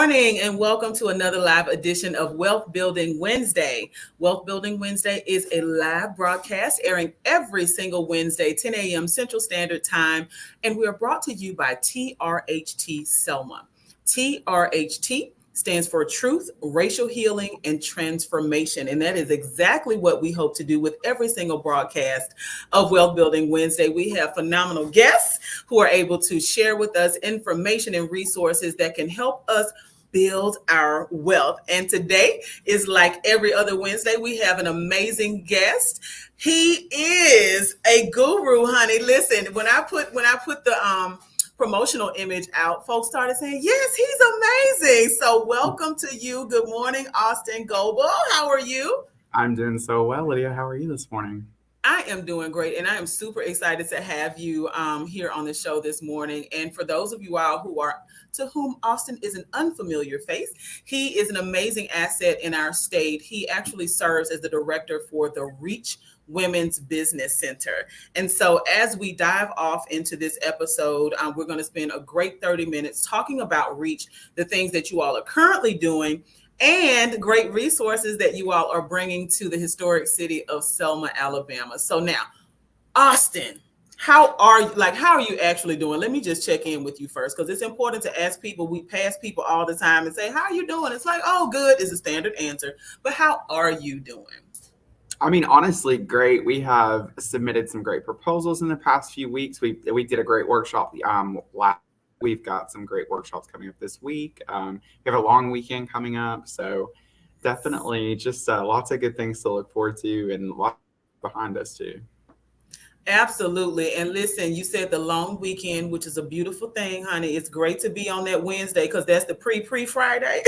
morning and welcome to another live edition of Wealth Building Wednesday. Wealth Building Wednesday is a live broadcast airing every single Wednesday, 10 a.m. Central Standard Time, and we are brought to you by TRHT Selma. TRHT stands for Truth, Racial Healing, and Transformation. And that is exactly what we hope to do with every single broadcast of Wealth Building Wednesday. We have phenomenal guests who are able to share with us information and resources that can help us build our wealth. And today is like every other Wednesday, we have an amazing guest. He is a guru, honey. Listen, when I put the promotional image out, folks started saying, yes, he's amazing. So welcome to you. Good morning, Austin Goble. How are you? I'm doing so well, Lydia. How are you this morning? I am doing great, and I am super excited to have you here on the show this morning. And for those of you all to whom Austin is an unfamiliar face, he is an amazing asset in our state. He actually serves as the director for the Reach Women's Business Center. And so as we dive off into this episode, we're going to spend a great 30 minutes talking about Reach, the things that you all are currently doing, and great resources that you all are bringing to the historic city of Selma, Alabama. So now, Austin, how are you actually doing? Let me just check in with you first, because it's important to ask people. We pass people all the time and say, how are you doing? It's like, oh, good is a standard answer. But how are you doing? I mean, honestly, great. We have submitted some great proposals in the past few weeks. We did a great workshop last. We've got some great workshops coming up this week. We have a long weekend coming up, so definitely just lots of good things to look forward to, and lots behind us too. Absolutely. And listen, you said the long weekend, which is a beautiful thing, honey. It's great to be on that Wednesday because that's the pre-Friday.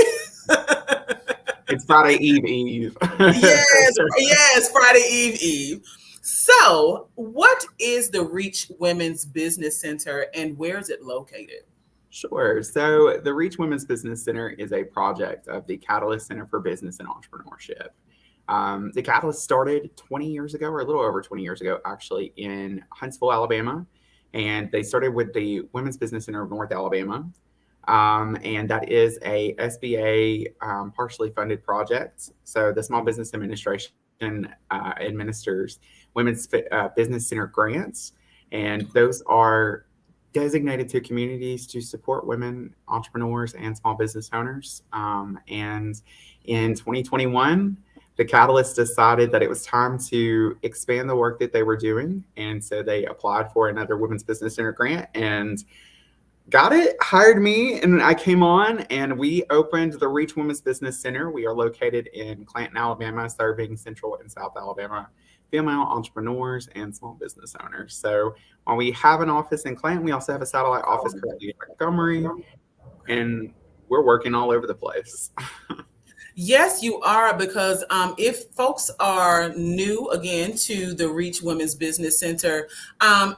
It's Friday Eve. Yes, Friday Eve. So, what is the Reach Women's Business Center and where is it located? Sure. So the Reach Women's Business Center is a project of the Catalyst Center for Business and Entrepreneurship. The Catalyst started 20 years ago, or a little over 20 years ago, actually, in Huntsville, Alabama. And they started with the Women's Business Center of North Alabama. And that is a SBA partially funded project. So the Small Business Administration administers Women's Business Center grants, and those are designated to communities to support women entrepreneurs and small business owners. And in 2021, the Catalyst decided that it was time to expand the work that they were doing. And so they applied for another Women's Business Center grant and got it, hired me, and I came on, and we opened the Reach Women's Business Center. We are located in Clanton, Alabama, serving Central and South Alabama female entrepreneurs and small business owners. So while we have an office in Clanton, we also have a satellite office currently in Montgomery, and we're working all over the place. Yes, you are, because if folks are new again to the Reach Women's Business Center,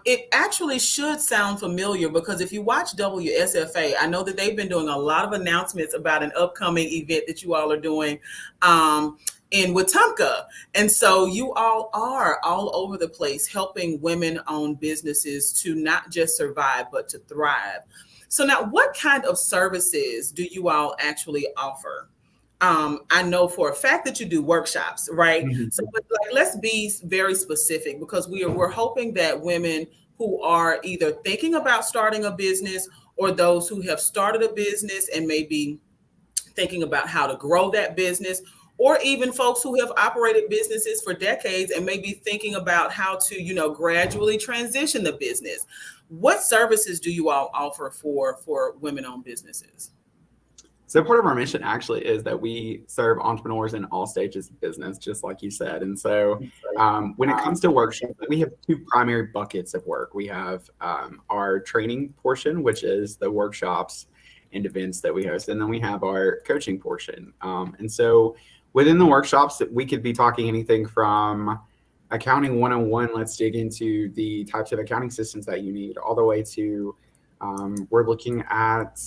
it actually should sound familiar, because if you watch WSFA, I know that they've been doing a lot of announcements about an upcoming event that you all are doing in Wetumpka. And so you all are all over the place helping women-owned businesses to not just survive, but to thrive. So now, what kind of services do you all actually offer? I know for a fact that you do workshops, right? Mhm. So let's be very specific, because we're hoping that women who are either thinking about starting a business, or those who have started a business and maybe thinking about how to grow that business, or even folks who have operated businesses for decades and maybe thinking about how to, gradually transition the business. What services do you all offer for women-owned businesses? So part of our mission actually is that we serve entrepreneurs in all stages of business, just like you said. And so when it comes to workshops, we have two primary buckets of work. We have our training portion, which is the workshops and events that we host. And then we have our coaching portion. And so within the workshops, we could be talking anything from accounting 101, let's dig into the types of accounting systems that you need, all the way to we're looking at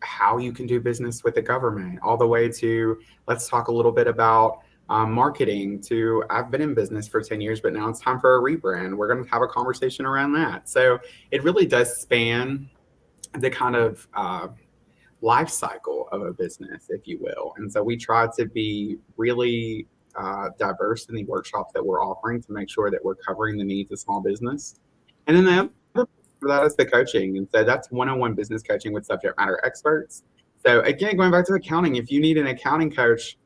how you can do business with the government, all the way to let's talk a little bit about marketing, to I've been in business for 10 years, but now it's time for a rebrand. We're going to have a conversation around that. So it really does span the kind of life cycle of a business, if you will. And so we try to be really diverse in the workshops that we're offering to make sure that we're covering the needs of small business. And then the other for that is the coaching. And so that's one-on-one business coaching with subject matter experts. So again, going back to accounting, if you need an accounting coach,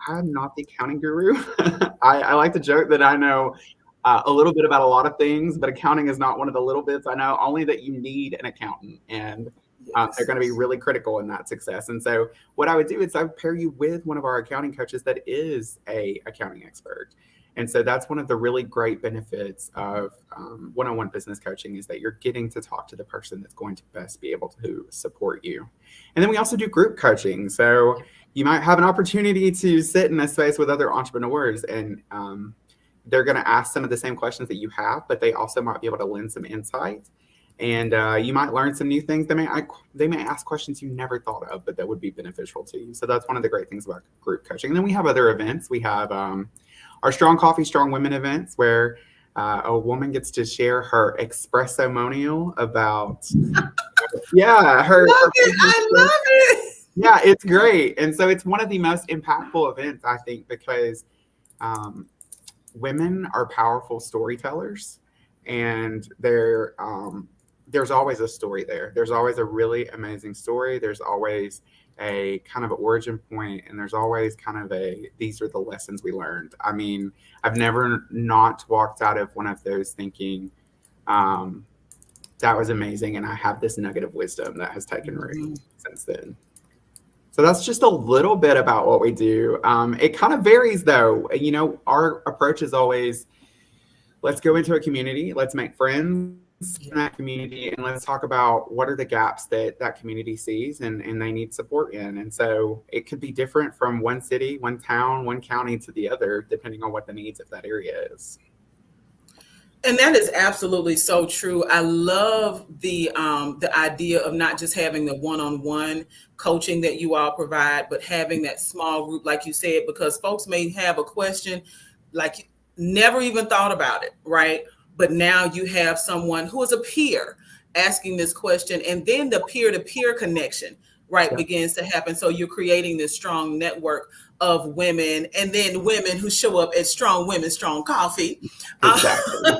I'm not the accounting guru. I like to joke that I know a little bit about a lot of things, but accounting is not one of the little bits. I know only that you need an accountant, and they're Yes. going to be really critical in that success. And so, what I would do is I would pair you with one of our accounting coaches that is a accounting expert. And so that's one of the really great benefits of one-on-one business coaching is that you're getting to talk to the person that's going to best be able to support you. And then we also do group coaching. So you might have an opportunity to sit in a space with other entrepreneurs, and they're going to ask some of the same questions that you have, but they also might be able to lend some insight. And you might learn some new things. They may ask questions you never thought of, but that would be beneficial to you. So that's one of the great things about group coaching. And then we have other events. We have our Strong Coffee, Strong Women events, where a woman gets to share her espresso-monial about, Love it. I love it. yeah, it's great. And so it's one of the most impactful events, I think, because women are powerful storytellers, and there's always a story there. There's always a really amazing story. There's always a kind of origin point, and there's always kind of these are the lessons we learned. I mean, I've never not walked out of one of those thinking, that was amazing, and I have this nugget of wisdom that has taken root since then. So that's just a little bit about what we do. It kind of varies, though. Our approach is always, let's go into a community, let's make friends in that community, and let's talk about what are the gaps that community sees and they need support in. And so it could be different from one city, one town, one county to the other, depending on what the needs of that area is. And that is absolutely so true. I love the idea of not just having the one-on-one coaching that you all provide, but having that small group, like you said, because folks may have a question, like never even thought about it, right? But now you have someone who is a peer asking this question, and then the peer-to-peer connection, right, begins to happen. So you're creating this strong network of women, and then women who show up at Strong Women, Strong Coffee. Exactly.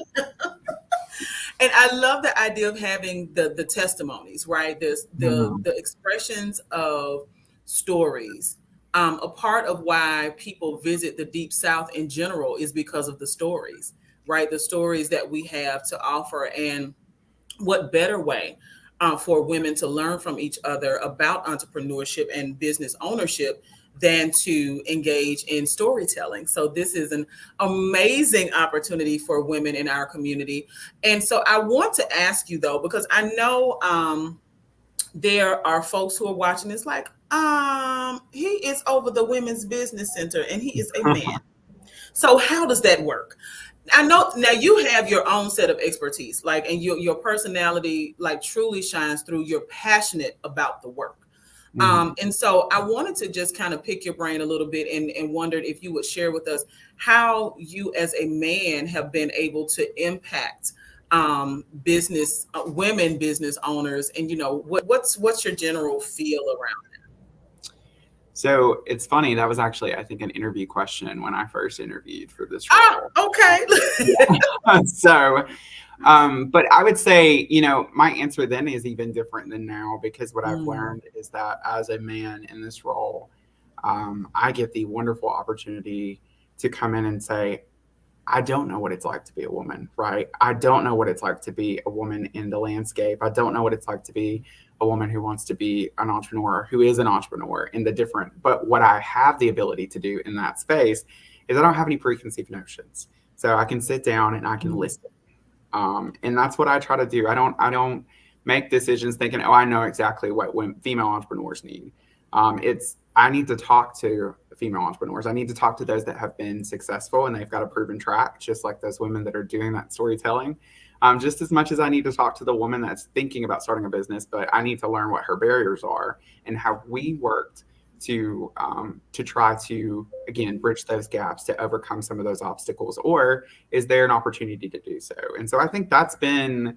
And I love the idea of having the testimonies, right? The expressions of stories. A part of why people visit the Deep South in general is because of the stories, right? The stories that we have to offer. And what better way for women to learn from each other about entrepreneurship and business ownership than to engage in storytelling. So this is an amazing opportunity for women in our community. And so I want to ask you, though, because I know there are folks who are watching this like, he is over the Women's Business Center and he is a man. So how does that work? I know now you have your own set of expertise, like, and your personality like truly shines through. You're passionate about the work. And so I wanted to just kind of pick your brain a little bit and wondered if you would share with us how you as a man have been able to impact business women business owners, and what's your general feel around it? So it's funny, that was actually, I think, an interview question when I first interviewed for this role. Okay. So but I would say, my answer then is even different than now, because what I've learned is that as a man in this role, I get the wonderful opportunity to come in and say, I don't know what it's like to be a woman, right? I don't know what it's like to be a woman in the landscape. I don't know what it's like to be a woman who wants to be an entrepreneur, who is an entrepreneur in the different, but what I have the ability to do in that space is I don't have any preconceived notions. So I can sit down and I can listen. And that's what I try to do. I don't make decisions thinking, oh, I know exactly what female entrepreneurs need. I need to talk to female entrepreneurs. I need to talk to those that have been successful and they've got a proven track, just like those women that are doing that storytelling. Just as much as I need to talk to the woman that's thinking about starting a business, but I need to learn what her barriers are and how we worked to try to, again, bridge those gaps, to overcome some of those obstacles, or is there an opportunity to do so? And so I think that's been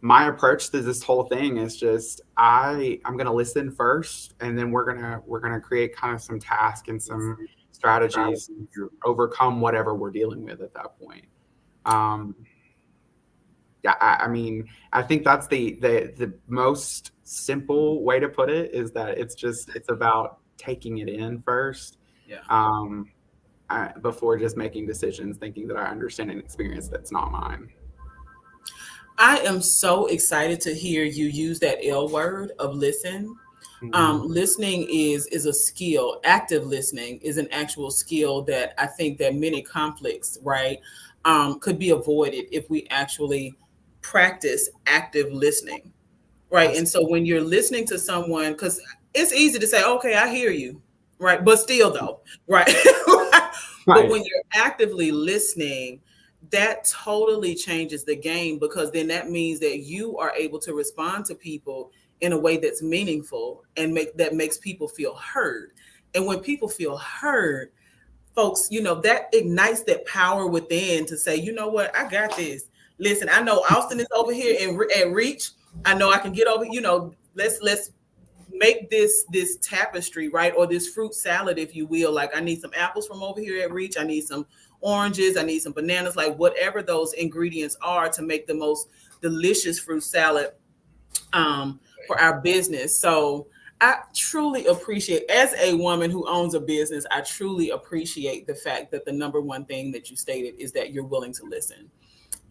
my approach to this whole thing is just I'm gonna listen first, and then we're gonna create kind of some task and some strategies to overcome whatever we're dealing with at that point. Um, yeah, I mean, I think that's the most simple way to put it, is that it's about taking it in first, Yeah. um, before just making decisions, thinking that I understand an experience that's not mine. I am so excited to hear you use that L word of listen. Mhm. Listening is a skill. Active listening is an actual skill that I think that many conflicts, right, could be avoided if we actually practice active listening, right? And so when you're listening to someone, because it's easy to say, okay, I hear you, right? But still, though, right? But Right. when you're actively listening, that totally changes the game, because then that means that you are able to respond to people in a way that's meaningful and makes people feel heard. And when people feel heard, folks, that ignites that power within to say, you know what, I got this. Listen, I know Austin is over here at Reach. I know I can get over. Let's make this tapestry, right, or this fruit salad, if you will. Like, I need some apples from over here at Reach. I need some oranges. I need some bananas. Like, whatever those ingredients are to make the most delicious fruit salad for our business. So I truly appreciate, as a woman who owns a business, I truly appreciate the fact that the number one thing that you stated is that you're willing to listen.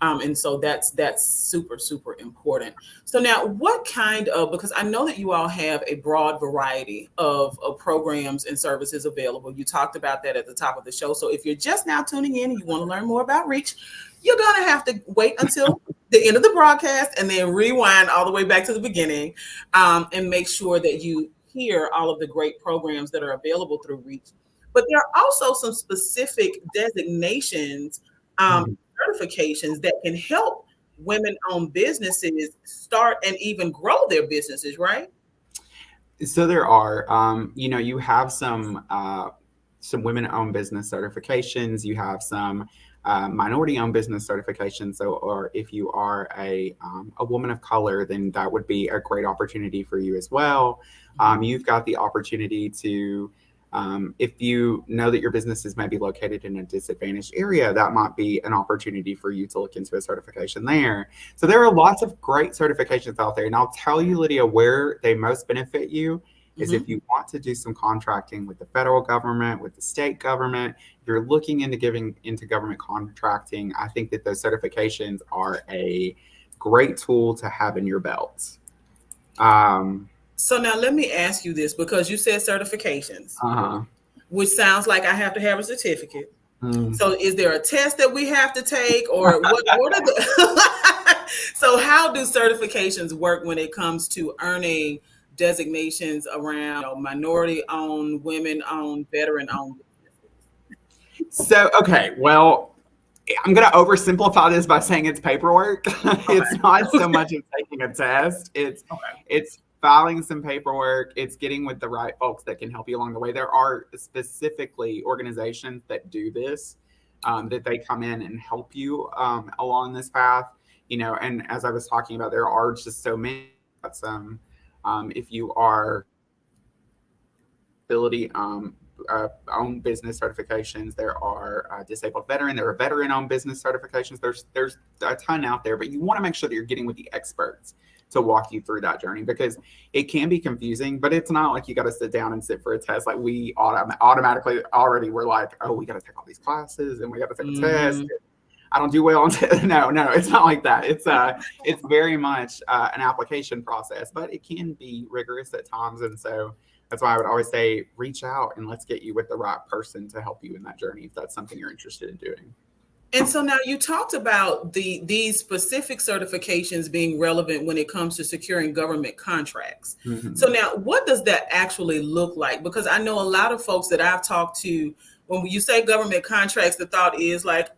And so that's super, super important. So now, what kind of, because I know that you all have a broad variety of programs and services available. You talked about that at the top of the show. So if you're just now tuning in and you want to learn more about Reach, you're going to have to wait until the end of the broadcast and then rewind all the way back to the beginning, and make sure that you hear all of the great programs that are available through Reach. But there are also some specific designations, Mhm. certifications that can help women-owned businesses start and even grow their businesses, right? So there are, you have some women-owned business certifications. You have some minority-owned business certifications. So, or if you are a woman of color, then that would be a great opportunity for you as well. You've got the opportunity to, if you know that your business is maybe located in a disadvantaged area, that might be an opportunity for you to look into a certification there. So there are lots of great certifications out there. And I'll tell you, Lydia, where they most benefit you is if Mm-hmm. you want to do some contracting with the federal government, with the state government. If you're looking into giving into government contracting, I think that those certifications are a great tool to have in your belt. Um, So now let me ask you this, because you said certifications, uh-huh. which sounds like I have to have a certificate. Mm. So is there a test that we have to take, or what are the so how do certifications work when it comes to earning designations around, minority owned, women owned, veteran owned businesses? So, okay, well, I'm going to oversimplify this by saying it's paperwork. It's not so Okay. much as taking a test. Okay. It's filing some paperwork. It's getting with the right folks that can help you along the way. There are specifically organizations that do this, that they come in and help you along this path. And as I was talking about, there are just so many. Some, if you are ability owned business certifications. There are disabled veteran. There are veteran owned business certifications. There's a ton out there, but you want to make sure that you're getting with the experts to walk you through that journey, because it can be confusing. But it's not like you got to sit down and sit for a test. Like we automatically already we're like, oh, we got to take all these classes and we got to take a test. Hmm. I don't do well on no, it's not like that. It's very much an application process, but it can be rigorous at times, and so that's why I would always say reach out and let's get you with the right person to help you in that journey if that's something you're interested in doing. And so now you talked about these specific certifications being relevant when it comes to securing government contracts. So Mhm. now, what does that actually look like? Because I know a lot of folks that I've talked to, when you say government contracts, the thought is like,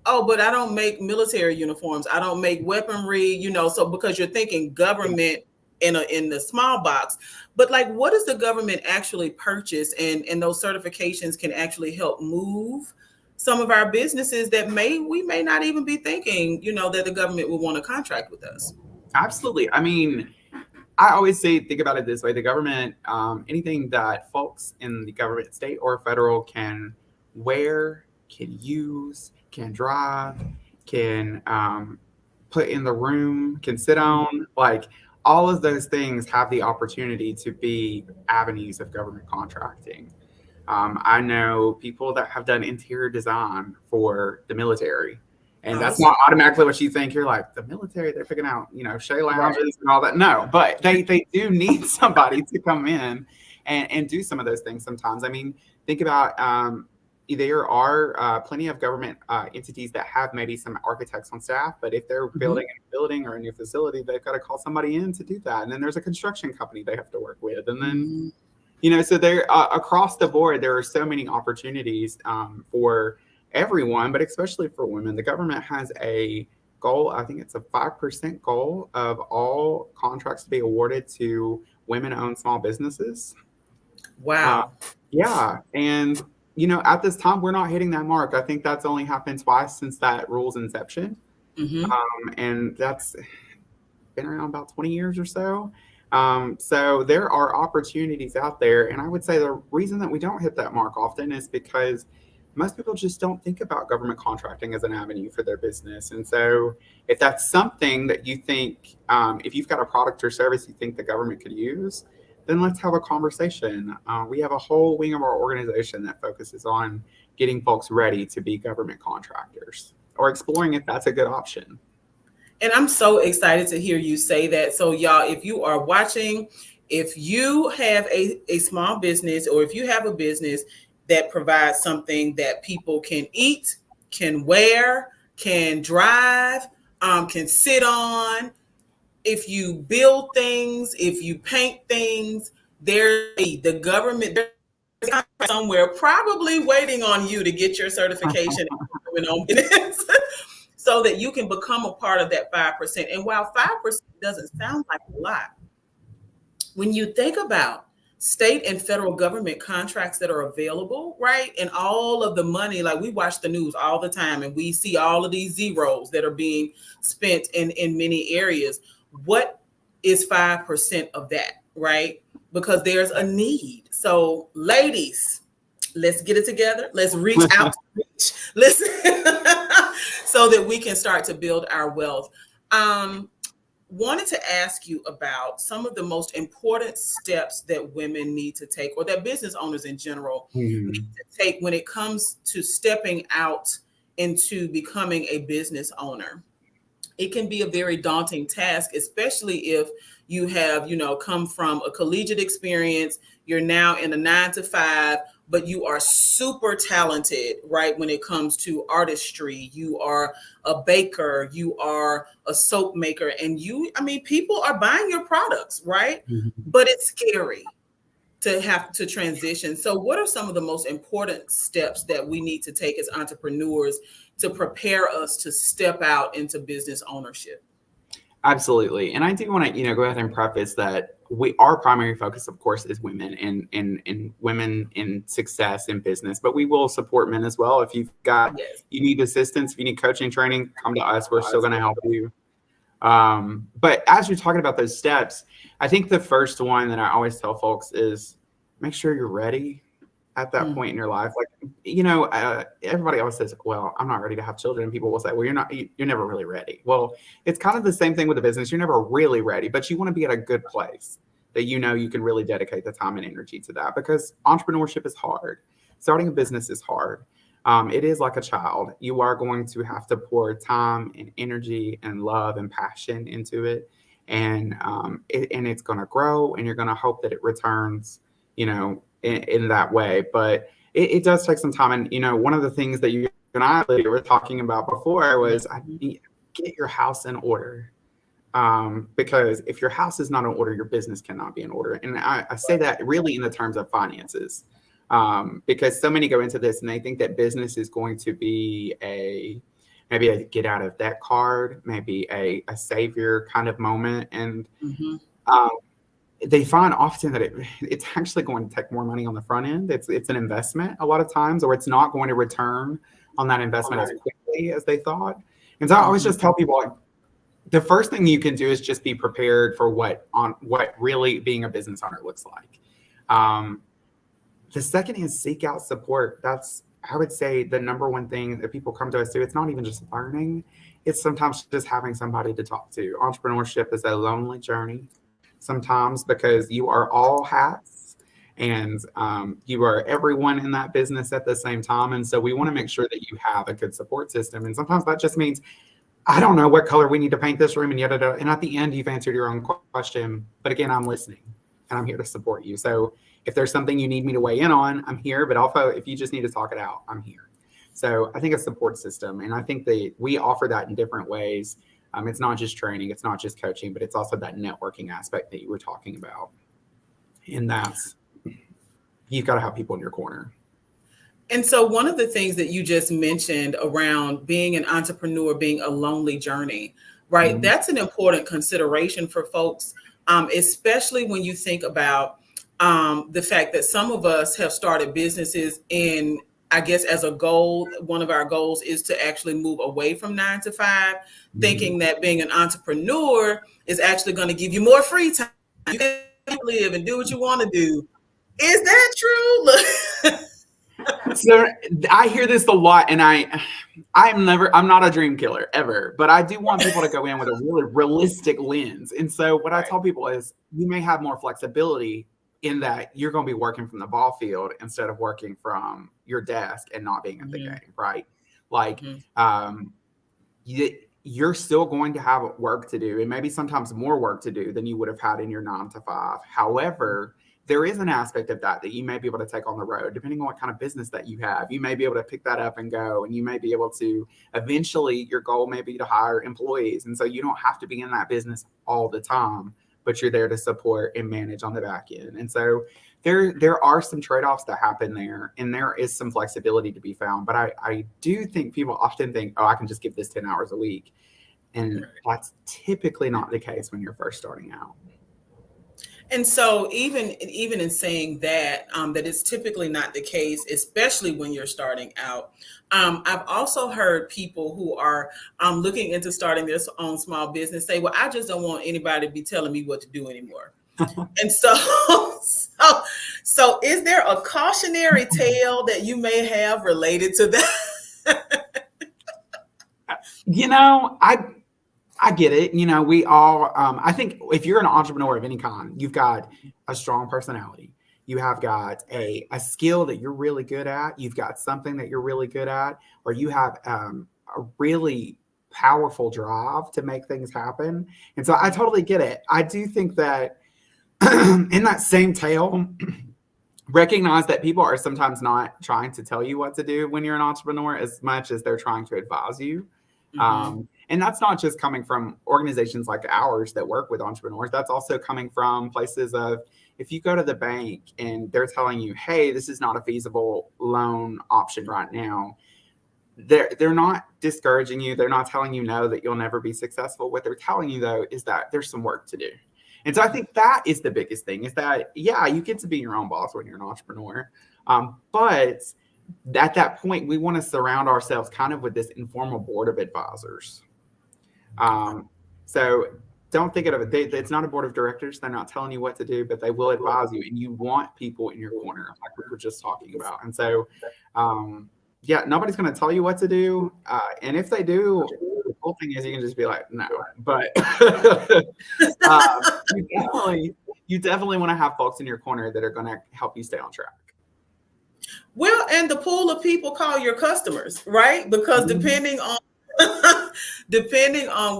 oh, but I don't make military uniforms. I don't make weaponry, so because you're thinking government in the small box. But like, what does the government actually purchase? And those certifications can actually help move some of our businesses that we may not even be thinking, that the government will want to contract with us. Absolutely. I mean, I always say, think about it this way: the government, anything that folks in the government, state or federal, can wear, can use, can drive, can put in the room, can sit on, like all of those things have the opportunity to be avenues of government contracting. I know people that have done interior design for the military. And that's Awesome. not automatically what you think. You're like, the military, they're picking out, Shea Right. lounges and all that. No, but they do need somebody to come in and do some of those things sometimes. I mean, think about there are plenty of government entities that have maybe some architects on staff, but if they're Mhm. building a building or a new facility, they've got to call somebody in to do that. And then there's a construction company they have to work with. And then Mm. so there across the board, there are so many opportunities for everyone, but especially for women. The government has a goal. I think it's a 5% goal of all contracts to be awarded to women-owned small businesses. Uh, Wow. yeah, and at this time, we're not hitting that mark. I think that's only happened twice since that rule's inception, Hmm. and that's been around about 20 years or so. So there are opportunities out there. And I would say the reason that we don't hit that mark often is because most people just don't think about government contracting as an avenue for their business. And so if that's something that you think, if you've got a product or service you think the government could use, then let's have a conversation. We have a whole wing of our organization that focuses on getting folks ready to be government contractors or exploring if that's a good option. And I'm so excited to hear you say that. So, y'all, if you are watching, if you have a small business or if you have a business that provides something that people can eat, can wear, can drive, can sit on, if you build things, if you paint things, the government somewhere probably waiting on you to get your certification on business so that you can become a part of that 5%. And while 5% doesn't sound like a lot, when you think about state and federal government contracts that are available, right? And all of the money, like we watch the news all the time and we see all of these zeros that are being spent in many areas. What is 5% of that, right? Because there's a need. So, ladies, let's get it together. Let's reach out to reach. Listen, so that we can start to build our wealth. Um, Wanted to ask you about some of the most important steps that women need to take, or that business owners in general need Mhm. to take when it comes to stepping out into becoming a business owner. It can be a very daunting task, especially if you have, come from a collegiate experience, you're now in a 9 to 5, but you are super talented, right? When it comes to artistry, you are a baker, you are a soap maker, and people are buying your products, right? Mhm. But it's scary to have to transition. So, what are some of the most important steps that we need to take as entrepreneurs to prepare us to step out into business ownership? Absolutely. And I do want to, go ahead and preface that our primary focus, of course, is women and women in success in business, but we will support men as well. If Yes. you need assistance, if you need coaching training, come to us. We're still going to help you. But as you're talking about those steps, I think the first one that I always tell folks is make sure you're ready at that Mm. point in your life. Like, everybody always says, well, I'm not ready to have children. And people will say, well, you're never really ready. Well, it's kind of the same thing with a business. You're never really ready, but you want to be at a good place that you can really dedicate the time and energy to that, because entrepreneurship is hard. Starting a business is hard. It is like a child. You are going to have to pour time and energy and love and passion into it. And it's going to grow, and you're going to hope that it returns, in that way. But it does take some time. And, one of the things that you and I were talking about before was get your house in order. Because if your house is not in order, your business cannot be in order. And I say that really in the terms of finances, because so many go into this and they think that business is going to be maybe a get out of debt card, maybe a savior kind of moment. And Hmm. um, they find often that it's actually going to take more money on the front end. It's an investment a lot of times, or it's not going to return on that investment as quickly as they thought. And so I always Hmm. just tell people, like, the first thing you can do is just be prepared for what really being a business owner looks like. Um, the second is seek out support. That's, I would say, the number one thing that people come to us to. It's not even just learning, it's sometimes just having somebody to talk to. Entrepreneurship is a lonely journey sometimes because you are all hats and you are everyone in that business at the same time. And so we want to make sure that you have a good support system. And sometimes that just means, I don't know what color we need to paint this room and yada, yada. And at the end, you've answered your own question. But again, I'm listening and I'm here to support you. So if there's something you need me to weigh in on, I'm here. But also, if you just need to talk it out, I'm here. So I think a support system. And I think that we offer that in different ways. It's not just training, it's not just coaching, but it's also that networking aspect that you were talking about. And that's, you've got to have people in your corner. And so one of the things that you just mentioned around being an entrepreneur, being a lonely journey, right? Mhm. That's an important consideration for folks, especially when you think about the fact that some of us have started businesses in, I guess, as a goal, one of our goals is to actually move away from 9 to 5, thinking that being an entrepreneur is actually going to give you more free time. You can live and do what you want to do. Is that true? So I hear this a lot, and I'm not a dream killer ever, but I do want people to go in with a really realistic lens. And so what I tell people is you may have more flexibility in that you're going to be working from the ball field instead of working from your desk and not being at the game, right? Like, you're still going to have work to do, and maybe sometimes more work to do than you would have had in your 9 to 5. However, there is an aspect of that you may be able to take on the road, depending on what kind of business that you have. You may be able to pick that up and go, and you may be able to eventually, your goal may be to hire employees. And so you don't have to be in that business all the time, but you're there to support and manage on the back end. And so there are some trade-offs that happen there, and there is some flexibility to be found. But I do think people often think, oh, I can just give this 10 hours a week. And that's typically not the case when you're first starting out. And so even in saying that, that it's typically not the case, especially when you're starting out. I've also heard people who are looking into starting their own small business say, well, I just don't want anybody to be telling me what to do anymore. And so is there a cautionary tale that you may have related to that? I get it. We all, I think if you're an entrepreneur of any kind, you've got a strong personality. You have got a skill that you're really good at. You've got something that you're really good at, or you have a really powerful drive to make things happen. And so I totally get it. I do think that in that same tale, recognize that people are sometimes not trying to tell you what to do when you're an entrepreneur as much as they're trying to advise you. And that's not just coming from organizations like ours that work with entrepreneurs. That's also coming from places of, if you go to the bank and they're telling you, hey, this is not a feasible loan option right now, they're not discouraging you. They're not telling you no, that you'll never be successful. What they're telling you, though, is that there's some work to do. And so I think that is the biggest thing, is that, yeah, you get to be your own boss when you're an entrepreneur. But at that point, we want to surround ourselves kind of with this informal board of advisors. So don't think of it. It's not a board of directors. They're not telling you what to do, but they will advise you. And you want people in your corner, like we were just talking about. And so, nobody's going to tell you what to do. And if they do, the cool thing is you can just be like, no. But you definitely want to have folks in your corner that are going to help you stay on track. Well, and the pool of people call your customers, right? Because depending on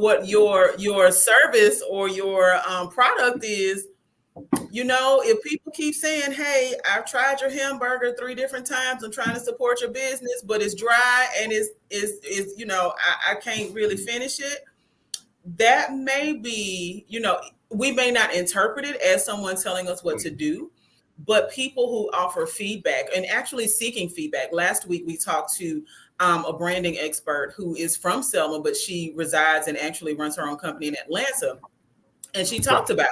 what your service or your product is, if people keep saying, hey, I've tried your hamburger 3 different times, I'm trying to support your business, but it's dry and is I can't really finish it. That may be, we may not interpret it as someone telling us what to do, but people who offer feedback and actually seeking feedback. Last week, we talked to a branding expert who is from Selma, but she resides and actually runs her own company in Atlanta. And she talked about,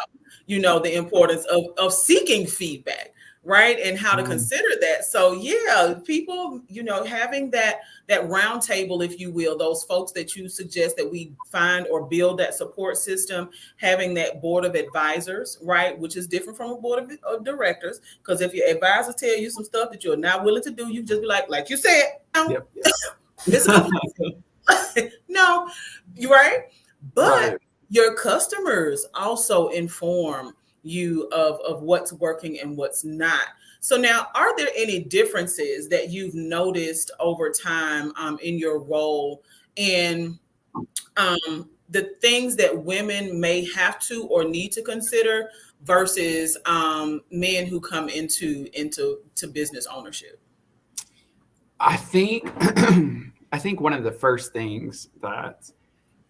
the importance of seeking feedback, right? And how to Um, consider that. So yeah, people, having that round table, if you will, those folks that you suggest that we find or build that support system, having that board of advisors, right, which is different from a board of directors. Because if your advisors tell you some stuff that you're not willing to do, you just be like you said, no, yep. Mr. Complacent. No, you're right. But Right. your customers also inform you of what's working and what's not. So now, are there any differences that you've noticed over time in your role in the things that women may have to or need to consider versus men who come into business ownership? I think I think one of the first things that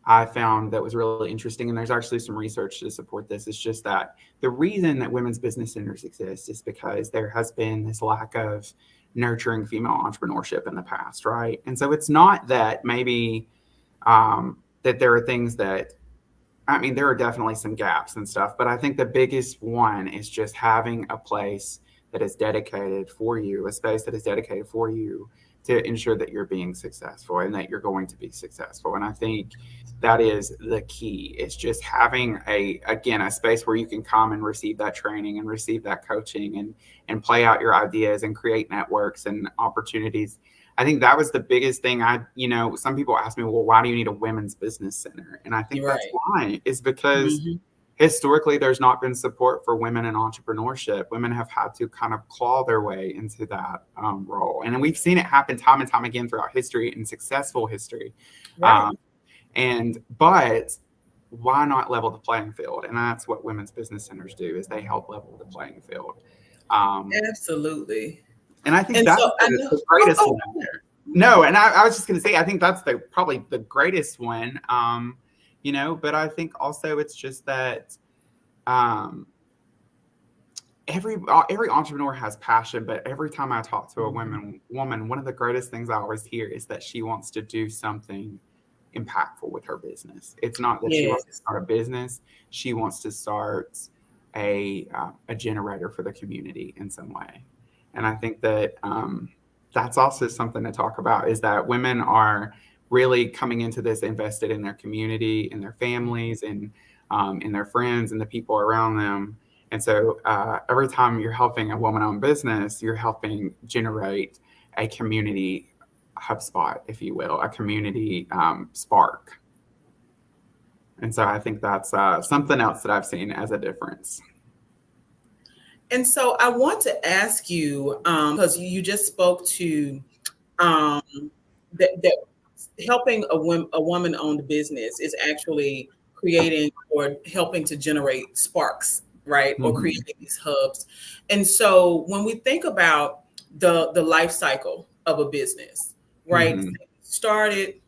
I found that was really interesting, and there's actually some research to support this, is just that the reason that women's business centers exist is because there has been this lack of nurturing female entrepreneurship in the past, right? And so it's not that maybe that there are things that, I mean, there are definitely some gaps and stuff, but I think the biggest one is just having a place that is dedicated for you, a space that is dedicated for you to ensure that you're being successful and that you're going to be successful. And I think that is the key. It's just having again, a space where you can come and receive that training and receive that coaching and play out your ideas and create networks and opportunities. I think that was the biggest thing. Some people ask me, well, why do you need a women's business center? And I think You're that's right. why, is because Hmm. historically there's not been support for women in entrepreneurship. Women have had to kind of claw their way into that role. And we've seen it happen time and time again throughout history, and successful history. Right. Um, but why not level the playing field? And that's what women's business centers do, is they help level the playing field. Um, Absolutely. and I think And that's so I know. the Oh, greatest oh, one oh. there. No, and I was just going to say, I think that's probably the greatest one. But I think also it's just that um, every entrepreneur has passion, but every time I talk to a Mhm. woman, one of the greatest things I always hear is that she wants to do something impactful with her business. It's not that she wants to Yes. start a business; she wants to start a generator for the community in some way. And I think that that's also something to talk about, is that women are really coming into this invested in their community, in their families, and in their friends and the people around them. And so every time you're helping a woman-owned business, you're helping generate a community HubSpot, if you will, a community spark. And so I think that's something else that I've seen as a difference. And so I want to ask you, because you just spoke to um, that helping a woman owned business is actually creating or helping to generate sparks, right? Or Hmm. creating these hubs. And so when we think about the life cycle of a business, right? Hmm. Started,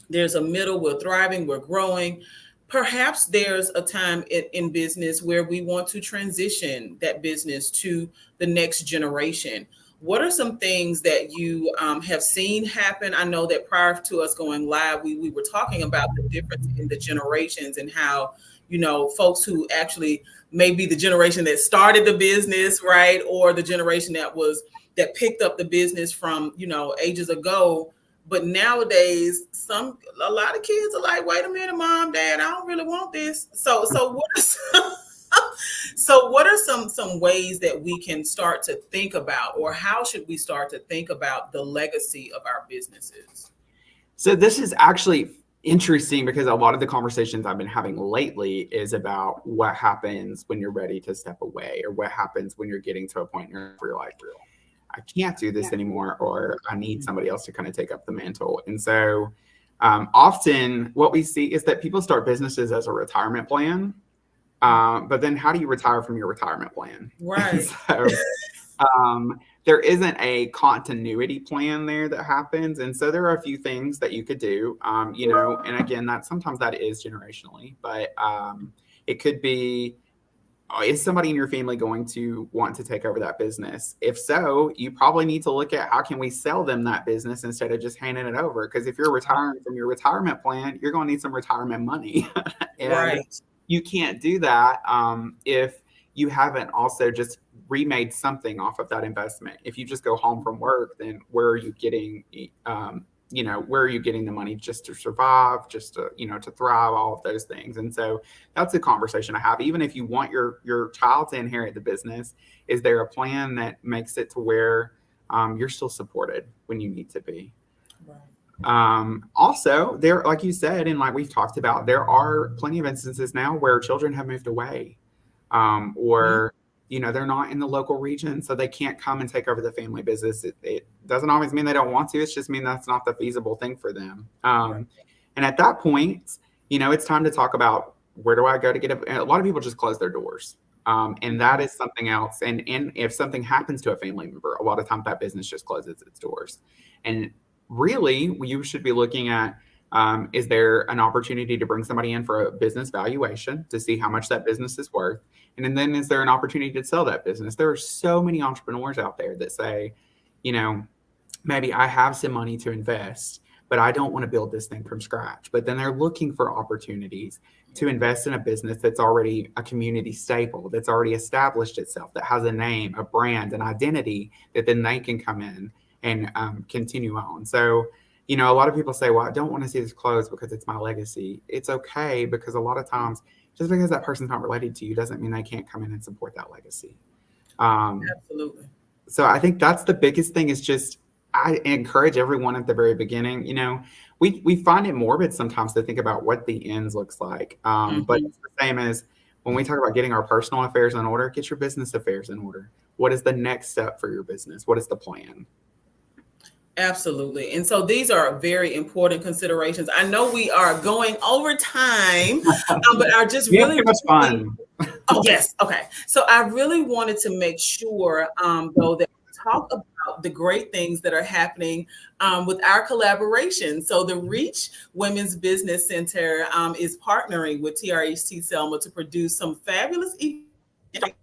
there's a middle, we're thriving, we're growing. Perhaps there's a time in business where we want to transition that business to the next generation. What are some things that you have seen happen? I know that prior to us going live, we were talking about the difference in the generations and how, folks who actually may be the generation that started the business, right? Or the generation that picked up the business from, ages ago, but nowadays, a lot of kids are like, "Wait a minute, mom, dad, I don't really want this." So what are some ways that we can start to think about, or how should we start to think about the legacy of our businesses? So this is actually interesting, because a lot of the conversations I've been having lately is about what happens when you're ready to step away, or what happens when you're getting to a point where you're like, I can't do this anymore, or I need somebody else to kind of take up the mantle. And so often what we see is that people start businesses as a retirement plan. But then how do you retire from your retirement plan? And Right. so there isn't a continuity plan there that happens. And so there are a few things that you could do, and again, that sometimes that is generationally, but it could be, is somebody in your family going to want to take over that business? If so, you probably need to look at how can we sell them that business instead of just handing it over. Because if you're retiring from your retirement plan, you're going to need some retirement money. And Right. you can't do that if you haven't also just remade something off of that investment. If you just go home from work, then where are you getting, where are you getting the money just to survive, just to, to thrive, all of those things. And so that's a conversation I have. Even if you want your child to inherit the business, is there a plan that makes it to where you're still supported when you need to be? Right. Also, there, like you said, and like we've talked about, there are plenty of instances now where children have moved away, or they're not in the local region, so they can't come and take over the family business. It doesn't always mean they don't want to. It's just mean that's not the feasible thing for them. Right. And at that point, it's time to talk about, where do I go to get a lot of people just close their doors. And that is something else. And if something happens to a family member, a lot of times that business just closes its doors. And really, you should be looking at, is there an opportunity to bring somebody in for a business valuation to see how much that business is worth? And then is there an opportunity to sell that business? There are so many entrepreneurs out there that say, maybe I have some money to invest, but I don't want to build this thing from scratch. But then they're looking for opportunities to invest in a business that's already a community staple, that's already established itself, that has a name, a brand, an identity that then they can come in and continue on. So, a lot of people say, well, I don't want to see this close because it's my legacy. It's okay, because a lot of times, just because that person's not related to you doesn't mean they can't come in and support that legacy. Absolutely. So I think that's the biggest thing, is just, I encourage everyone at the very beginning, we find it morbid sometimes to think about what the ends looks like. But it's the same as when we talk about getting our personal affairs in order, get your business affairs in order. What is the next step for your business? What is the plan? Absolutely. And so these are very important considerations. I know we are going over time, but I just We have really, too much fun. oh, yes. Okay. So I really wanted to make sure, though, that we talk about the great things that are happening with our collaboration. So the Reach Women's Business Center is partnering with TRHT Selma to produce some fabulous events.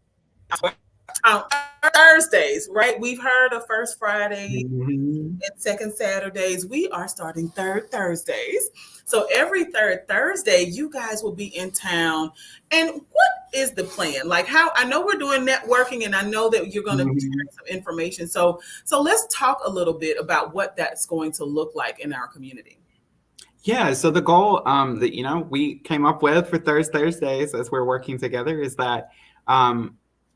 Thursdays, right? We've heard of First Friday and Second Saturdays. We are starting Third Thursdays. So every third Thursday, you guys will be in town. And what is the plan? Like, how, I know we're doing networking, and I know that you're going to share some information. So let's talk a little bit about what that's going to look like in our community. Yeah, so the goal that we came up with for Thursdays as we're working together is that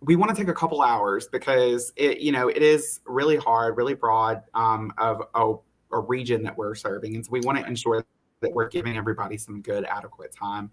we want to take a couple hours, because it is really hard, really broad of a region that we're serving, and so we want to ensure that we're giving everybody some good, adequate time.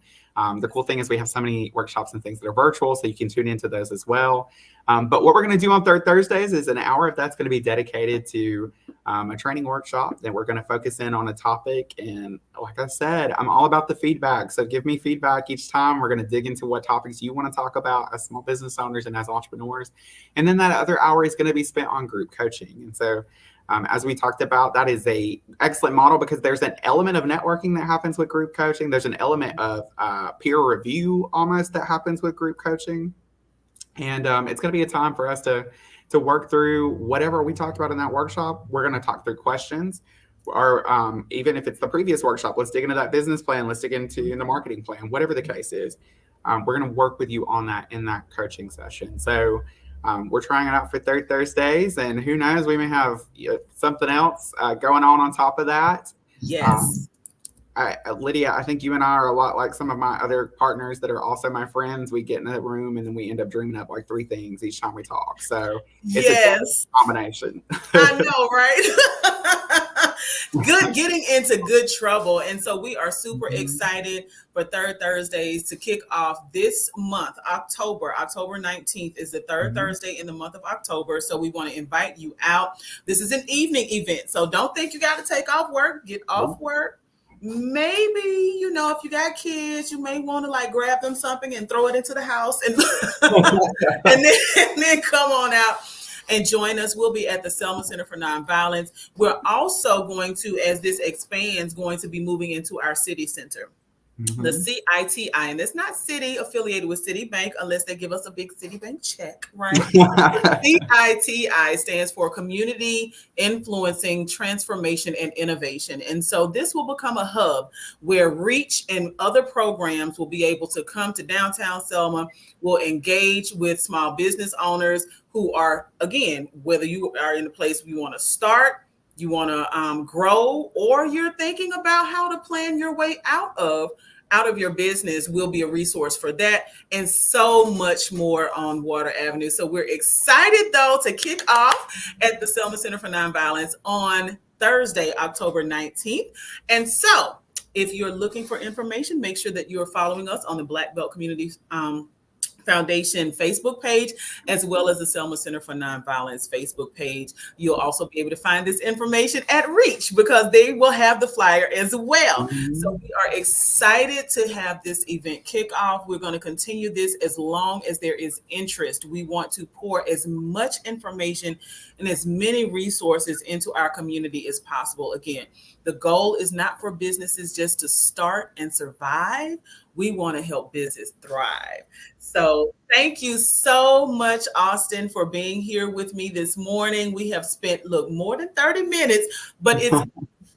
The cool thing is we have so many workshops and things that are virtual, so you can tune into those as well. But what we're going to do on Third Thursdays is an hour of that's going to be dedicated to a training workshop that we're going to focus in on a topic. And like I said, I'm all about the feedback. So give me feedback each time. We're going to dig into what topics you want to talk about as small business owners and as entrepreneurs. And then that other hour is going to be spent on group coaching. And so as we talked about, that is a excellent model, because there's an element of networking that happens with group coaching. There's an element of peer review almost that happens with group coaching. And it's going to be a time for us to work through whatever we talked about in that workshop. We're going to talk through questions, or even if it's the previous workshop, let's dig into that business plan. Let's dig into the marketing plan, whatever the case is. We're going to work with you on that in that coaching session. So we're trying it out for Third Thursdays, and who knows, we may have something else going on top of that. Yes. Lydia, I think you and I are a lot like some of my other partners that are also my friends. We get in a room and then we end up dreaming up like 3 things each time we talk. So it's a combination. I know, right? Good, getting into good trouble. And so we are super excited for Third Thursdays to kick off this month, October. October 19th is the third Thursday in the month of October. So we want to invite you out. This is an evening event. So don't think you got to take off work, get off work. Maybe, if you got kids, you may want to like grab them something and throw it into the house and, and then come on out and join us. We'll be at the Selma Center for Nonviolence. We're also going to, as this expands, going to be moving into our city center. The Mhm. CITI, and it's not city affiliated with Citibank unless they give us a big Citibank check, right? The CITI stands for Community Influencing Transformation and Innovation. And so this will become a hub where Reach and other programs will be able to come to downtown Selma, will engage with small business owners who are, again, whether you are in a place you want to start, you want to grow, or you're thinking about how to plan your way out of your business, will be a resource for that and so much more on Water Avenue. So we're excited though to kick off at the Selma Center for Nonviolence on Thursday, October 19th. And so if you're looking for information, make sure that you're following us on the Black Belt Community Foundation Facebook page, as well as the Selma Center for Nonviolence Facebook page. You'll also be able to find this information at Reach because they will have the flyer as well. So Mhm. we are excited to have this event kick off. We're going to continue this as long as there is interest. We want to pour as much information and as many resources into our community as possible. Again, the goal is not for businesses just to start and survive. We want to help business thrive. So thank you so much, Austin, for being here with me this morning. We have spent, look, more than 30 minutes, but it's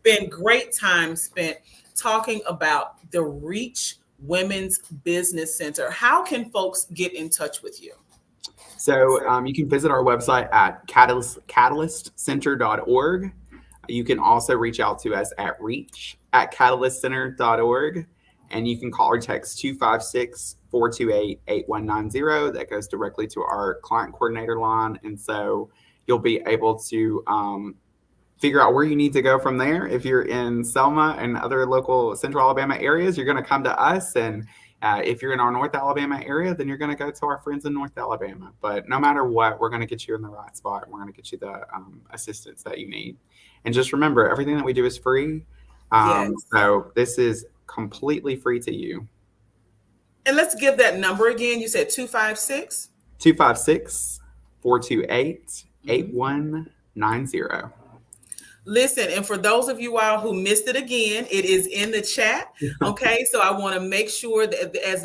been great time spent talking about the Reach Women's Business Center. How can folks get in touch with you? So you can visit our website at catalystcenter.org. You can also reach out to us at reach@catalystcenter.org. And you can call or text 256-428-8190. That goes directly to our client coordinator line. And so you'll be able to figure out where you need to go from there. If you're in Selma and other local central Alabama areas, you're going to come to us. And if you're in our North Alabama area, then you're going to go to our friends in North Alabama. But no matter what, we're going to get you in the right spot. And we're going to get you the assistance that you need. And just remember, everything that we do is free. Yes. So this is completely free to you. And let's give that number again. You said 256? 256-428-8190. Listen, and for those of you all who missed it again, it is in the chat. Okay, so I want to make sure that as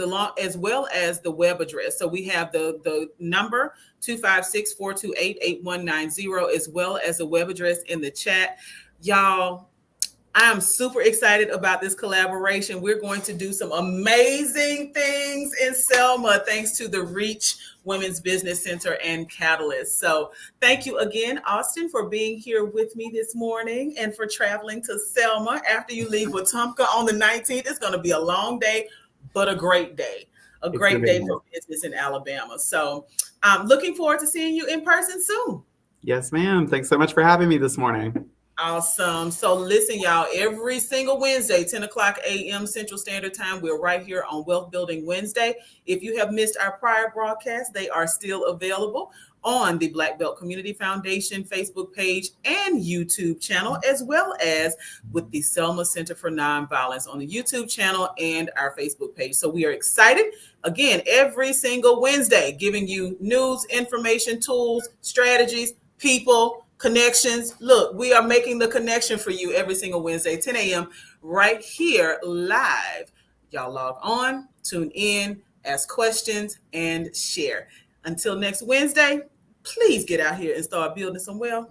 well as the web address. So we have the number 256-428-8190 as well as the web address in the chat. Y'all, I'm super excited about this collaboration. We're going to do some amazing things in Selma thanks to the Reach Women's Business Center and Catalyst. So thank you again, Austin, for being here with me this morning and for traveling to Selma after you leave Wetumpka on the 19th. It's going to be a long day, but a great day. A It's going great to be day nice. for business in Alabama. So I'm looking forward to seeing you in person soon. Yes, ma'am. Thanks so much for having me this morning. Awesome. So listen, y'all, every single Wednesday, 10 o'clock a.m. Central Standard Time, we're right here on Wealth Building Wednesday. If you have missed our prior broadcasts, they are still available on the Black Belt Community Foundation Facebook page and YouTube channel, as well as with the Selma Center for Nonviolence on the YouTube channel and our Facebook page. So we are excited, again, every single Wednesday, giving you news, information, tools, strategies, people, connections. Look, we are making the connection for you every single Wednesday, 10 a.m. right here live. Y'all log on, tune in, ask questions, and share. Until next Wednesday, please get out here and start building some wealth.